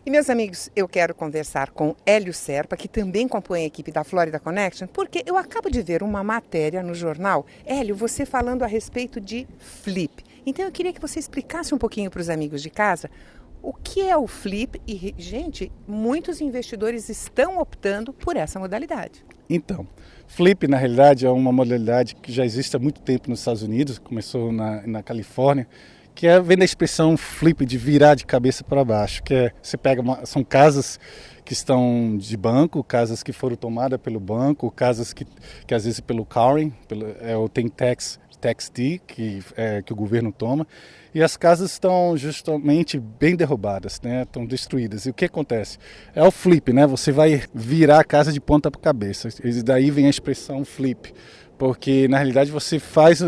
E meus amigos, eu quero conversar com Hélio Serpa, que também compõe a equipe da Florida Connection, porque eu acabo de ver uma matéria no jornal. Hélio, você falando a respeito de flip. Então eu queria que você explicasse um pouquinho para os amigos de casa o que é o flip e, gente, muitos investidores estão optando por essa modalidade. Então, flip na realidade é uma modalidade que já existe há muito tempo nos Estados Unidos, começou na Califórnia, que vem da expressão flip, de virar de cabeça para baixo, você pega são casas que estão de banco, casas que foram tomadas pelo banco, casas que às vezes pelo cowering, ou tem tax D que o governo toma, e as casas estão justamente bem derrubadas, né? Estão destruídas. E o que acontece? É o flip, né? Você vai virar a casa de ponta para cabeça, e daí vem a expressão flip. Porque na realidade você faz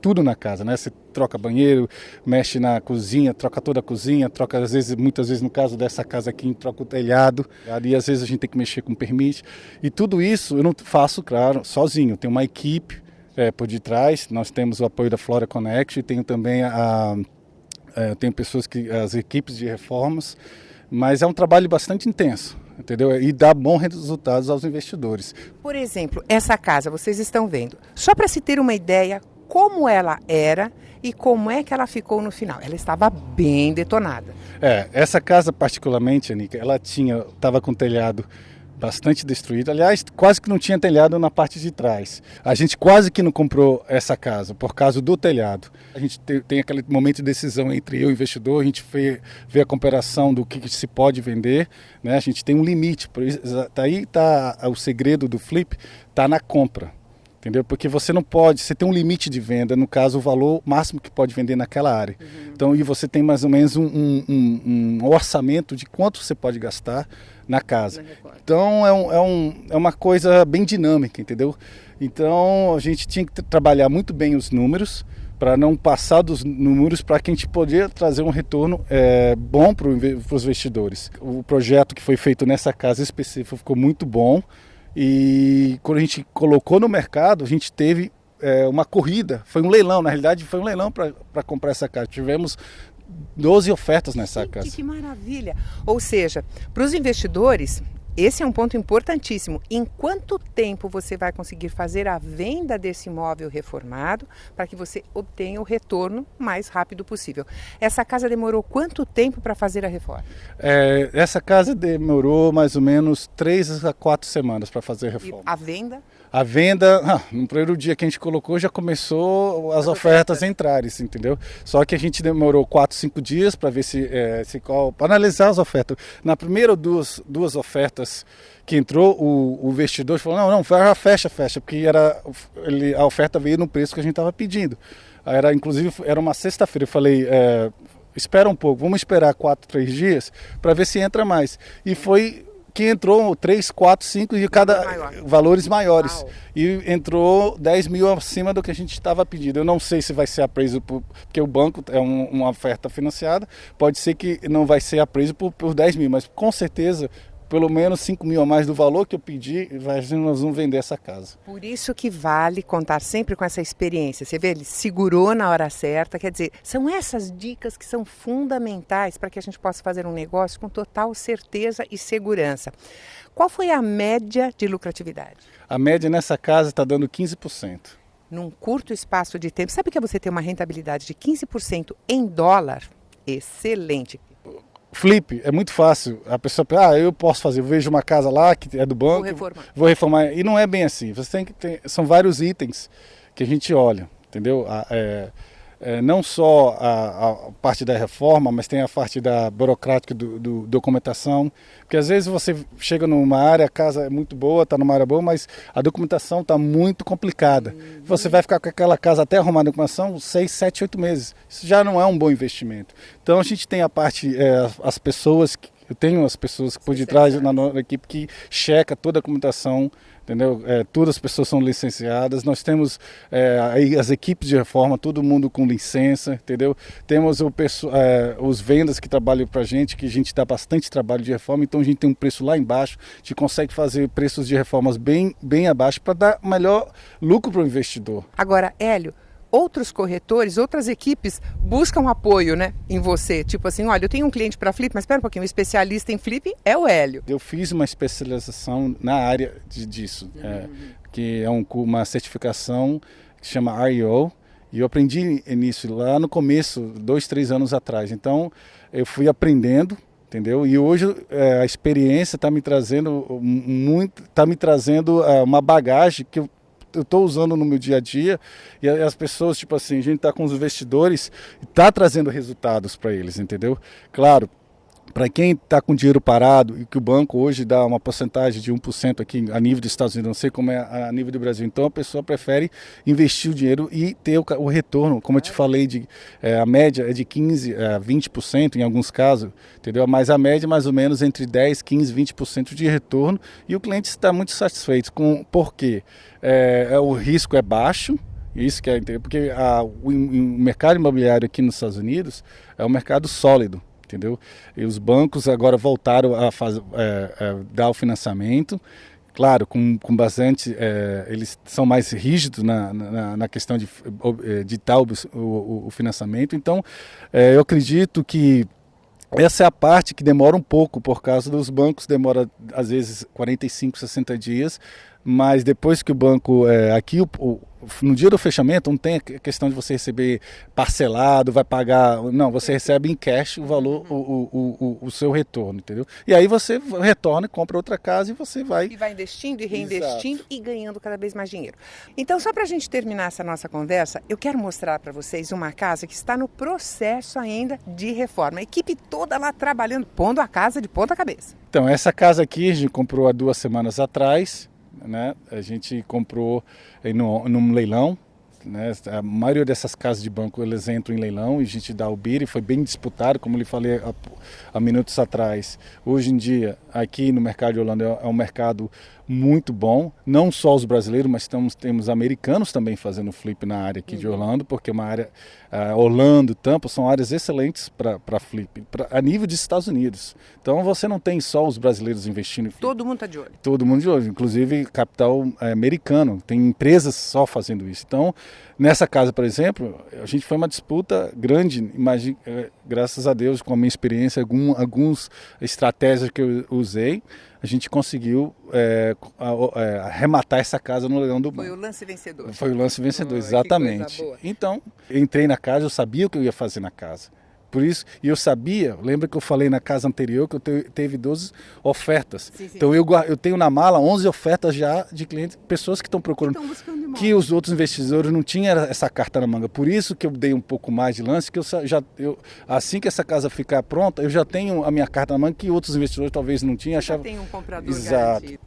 tudo na casa, né? Você troca banheiro, mexe na cozinha, troca toda a cozinha, troca muitas vezes no caso dessa casa aqui, troca o telhado, e às vezes a gente tem que mexer com permite. E tudo isso eu não faço, claro, sozinho. Tem uma equipe por detrás, nós temos o apoio da Florida Connection, e tenho também tenho pessoas as equipes de reformas, mas é um trabalho bastante intenso. Entendeu? E dá bons resultados aos investidores. Por exemplo, essa casa, vocês estão vendo, só para se ter uma ideia como ela era e como é que ela ficou no final. Ela estava bem detonada. Essa casa particularmente, Anica, ela estava com telhado bastante destruído. Aliás, quase que não tinha telhado na parte de trás. A gente quase que não comprou essa casa por causa do telhado. A gente tem aquele momento de decisão entre eu e o investidor, a gente vê a comparação do que se pode vender, né? A gente tem um limite, daí está o segredo do flip, está na compra. Entendeu? Porque você tem um limite de venda, no caso o valor máximo que pode vender naquela área. Uhum. Então, e você tem mais ou menos um orçamento de quanto você pode gastar na casa. Então é uma coisa bem dinâmica, entendeu? Então a gente tinha que trabalhar muito bem os números, para não passar dos números, para que a gente poder trazer um retorno bom para os investidores. O projeto que foi feito nessa casa específica ficou muito bom. E quando a gente colocou no mercado, a gente teve uma corrida, foi um leilão, na realidade foi um leilão para comprar essa casa. Tivemos 12 ofertas nessa casa. Que maravilha! Ou seja, para os investidores, esse é um ponto importantíssimo. Em quanto tempo você vai conseguir fazer a venda desse imóvel reformado para que você obtenha o retorno mais rápido possível? Essa casa demorou quanto tempo para fazer a reforma? Essa casa demorou mais ou menos 3 a 4 semanas para fazer a reforma. E a venda? A venda, no primeiro dia que a gente colocou, já começou as ofertas entrarem, entendeu? Só que a gente demorou 4, 5 dias para ver para analisar as ofertas. Na primeira duas ofertas que entrou, o investidor falou, não, fecha, porque a oferta veio no preço que a gente estava pedindo. Inclusive, era uma sexta-feira, eu falei, espera um pouco, vamos esperar 4, 3 dias para ver se entra mais. E foi que entrou 3, 4, 5 e valores maiores. Uau. E entrou 10 mil acima do que a gente estava pedindo. Eu não sei se vai ser apreço porque o banco é uma oferta financiada, pode ser que não vai ser apreço por 10 mil, mas com certeza pelo menos 5 mil a mais do valor que eu pedi, nós vamos vender essa casa. Por isso que vale contar sempre com essa experiência. Você vê, ele segurou na hora certa. Quer dizer, são essas dicas que são fundamentais para que a gente possa fazer um negócio com total certeza e segurança. Qual foi a média de lucratividade? A média nessa casa está dando 15%. Num curto espaço de tempo. Sabe que você tem uma rentabilidade de 15% em dólar? Excelente. Flip é muito fácil, a pessoa pensa, eu posso fazer, eu vejo uma casa lá que é do banco, vou reformar, e não é bem assim, você tem que ter, são vários itens que a gente olha, entendeu? Não só a parte da reforma, mas tem a parte da burocrática do documentação, porque às vezes você chega numa área, a casa é muito boa, está numa área boa, mas a documentação está muito complicada. Você vai ficar com aquela casa até arrumar a documentação 6, 7, 8 meses. Isso já não é um bom investimento. Então a gente tem a parte, as pessoas, eu tenho as pessoas por detrás na equipe que checa toda a documentação, entendeu? Todas as pessoas são licenciadas, nós temos aí as equipes de reforma, todo mundo com licença, entendeu? Temos os vendas que trabalham para a gente dá bastante trabalho de reforma, então a gente tem um preço lá embaixo, a gente consegue fazer preços de reformas bem abaixo para dar melhor lucro para o investidor. Agora, Hélio, outros corretores, outras equipes buscam apoio, né, em você? Tipo assim, olha, eu tenho um cliente para flip, mas espera um pouquinho, o especialista em flip é o Hélio. Eu fiz uma especialização na área disso, que é uma certificação que chama REO, e eu aprendi nisso lá no começo, 2, 3 anos atrás. Então, eu fui aprendendo, entendeu? E hoje a experiência está me trazendo uma bagagem que eu estou usando no meu dia a dia, e as pessoas, tipo assim, a gente está com os investidores e está trazendo resultados para eles, entendeu? Claro, para quem está com dinheiro parado e que o banco hoje dá uma porcentagem de 1% aqui a nível dos Estados Unidos, não sei como é a nível do Brasil, então a pessoa prefere investir o dinheiro e ter o retorno, como eu te falei, a média é de 15% a 20% em alguns casos, entendeu? Mas a média é mais ou menos entre 10%, 15%, 20% de retorno, e o cliente está muito satisfeito. Por quê? O risco é baixo. Isso que é interessante, porque o mercado imobiliário aqui nos Estados Unidos é um mercado sólido. Entendeu? E os bancos agora voltaram a dar o financiamento, claro, com bastante, eles são mais rígidos na questão de dar o financiamento. Então, eu acredito que essa é a parte que demora um pouco, por causa dos bancos, demora às vezes 45, 60 dias, mas depois que o banco, aqui no dia do fechamento, não tem a questão de você receber parcelado, vai pagar, não, você recebe em cash o valor, o seu retorno, entendeu? E aí você retorna e compra outra casa e você vai... E vai investindo e reinvestindo. Exato. E ganhando cada vez mais dinheiro. Então, só para a gente terminar essa nossa conversa, eu quero mostrar para vocês uma casa que está no processo ainda de reforma. A equipe toda lá trabalhando, pondo a casa de ponta cabeça. Então, essa aqui a gente comprou há 2 semanas atrás, né? A gente comprou num leilão, né? A maioria dessas casas de banco, eles entram em leilão e a gente dá o bid, e foi bem disputado, como eu lhe falei há minutos atrás. Hoje em dia, aqui no mercado de Orlando, é um mercado muito bom, não só os brasileiros, mas temos americanos também fazendo flip na área aqui de Orlando, porque uma área, Orlando, Tampa, são áreas excelentes para flip, a nível dos Estados Unidos. Então você não tem só os brasileiros investindo em flip. Todo mundo está de olho. Todo mundo de olho, inclusive capital americano, tem empresas só fazendo isso. Então, nessa casa, por exemplo, a gente foi uma disputa grande, graças a Deus, com a minha experiência, algumas estratégias que eu usei, a gente conseguiu arrematar essa casa no leilão do banco. Foi o lance vencedor. Foi o lance vencedor, exatamente. Então, eu entrei na casa, eu sabia o que eu ia fazer na casa. Por isso, e eu sabia, lembra que eu falei na casa anterior que eu teve 12 ofertas. Sim. Então eu tenho na mala 11 ofertas já de clientes, pessoas que estão procurando, que os outros investidores não tinham essa carta na manga. Por isso que eu dei um pouco mais de lance, que assim que essa casa ficar pronta, eu já tenho a minha carta na manga que outros investidores talvez não tinham. Já tem um comprador Exato. Garantido.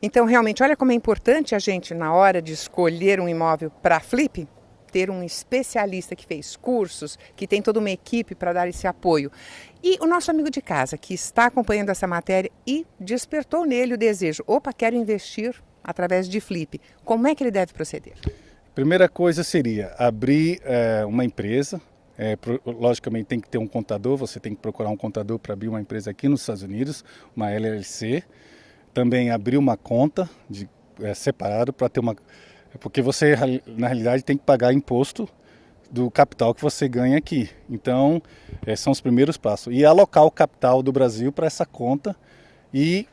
Então, realmente, olha como é importante a gente, na hora de escolher um imóvel para flip, ter um especialista que fez cursos, que tem toda uma equipe para dar esse apoio. E o nosso amigo de casa, que está acompanhando essa matéria e despertou nele o desejo, quero investir através de flip. Como é que ele deve proceder? Primeira coisa seria abrir uma empresa. Logicamente tem que ter um contador, você tem que procurar um contador para abrir uma empresa aqui nos Estados Unidos, uma LLC. Também abrir uma conta separado para ter uma... Porque você, na realidade, tem que pagar imposto do capital que você ganha aqui. Então, são os primeiros passos. E alocar o capital do Brasil para essa conta e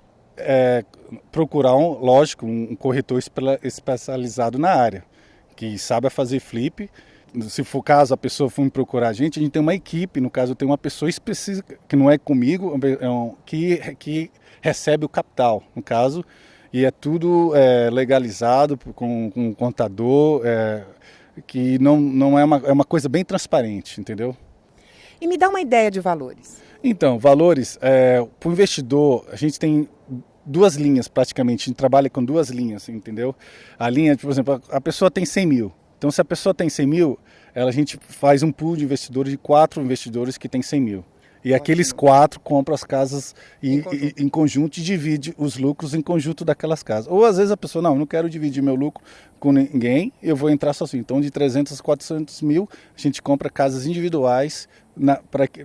procurar, um corretor especializado na área, que saiba fazer flip. Se for caso a pessoa for me procurar a gente tem uma equipe, no caso eu tenho uma pessoa específica, que não é comigo, que recebe o capital, no caso. E é tudo legalizado com um contador, que não é uma coisa bem transparente, entendeu? E me dá uma ideia de valores. Então, valores, para o investidor, a gente tem 2 linhas praticamente, a gente trabalha com 2 linhas, entendeu? A linha, por exemplo, a pessoa tem 100 mil. Então, se a pessoa tem 100 mil, a gente faz um pool de investidores de 4 investidores que tem 100 mil. E aqueles 4 compram as casas em conjunto e divide os lucros em conjunto daquelas casas. Ou às vezes a pessoa, não quero dividir meu lucro com ninguém, eu vou entrar sozinho. Então de 300 a 400 mil, a gente compra casas individuais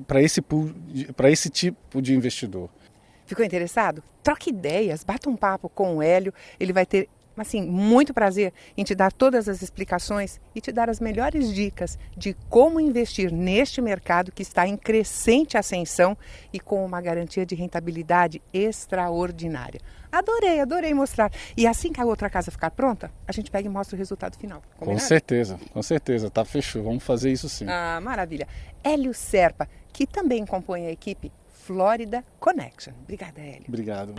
para esse tipo de investidor. Ficou interessado? Troque ideias, bata um papo com o Hélio, ele vai ter assim, muito prazer em te dar todas as explicações e te dar as melhores dicas de como investir neste mercado que está em crescente ascensão e com uma garantia de rentabilidade extraordinária. Adorei mostrar. E assim que a outra casa ficar pronta, a gente pega e mostra o resultado final. Combinado? Com certeza, tá, fechou. Vamos fazer isso sim. Ah, maravilha. Hélio Serpa, que também compõe a equipe Florida Connection. Obrigada, Hélio. Obrigado.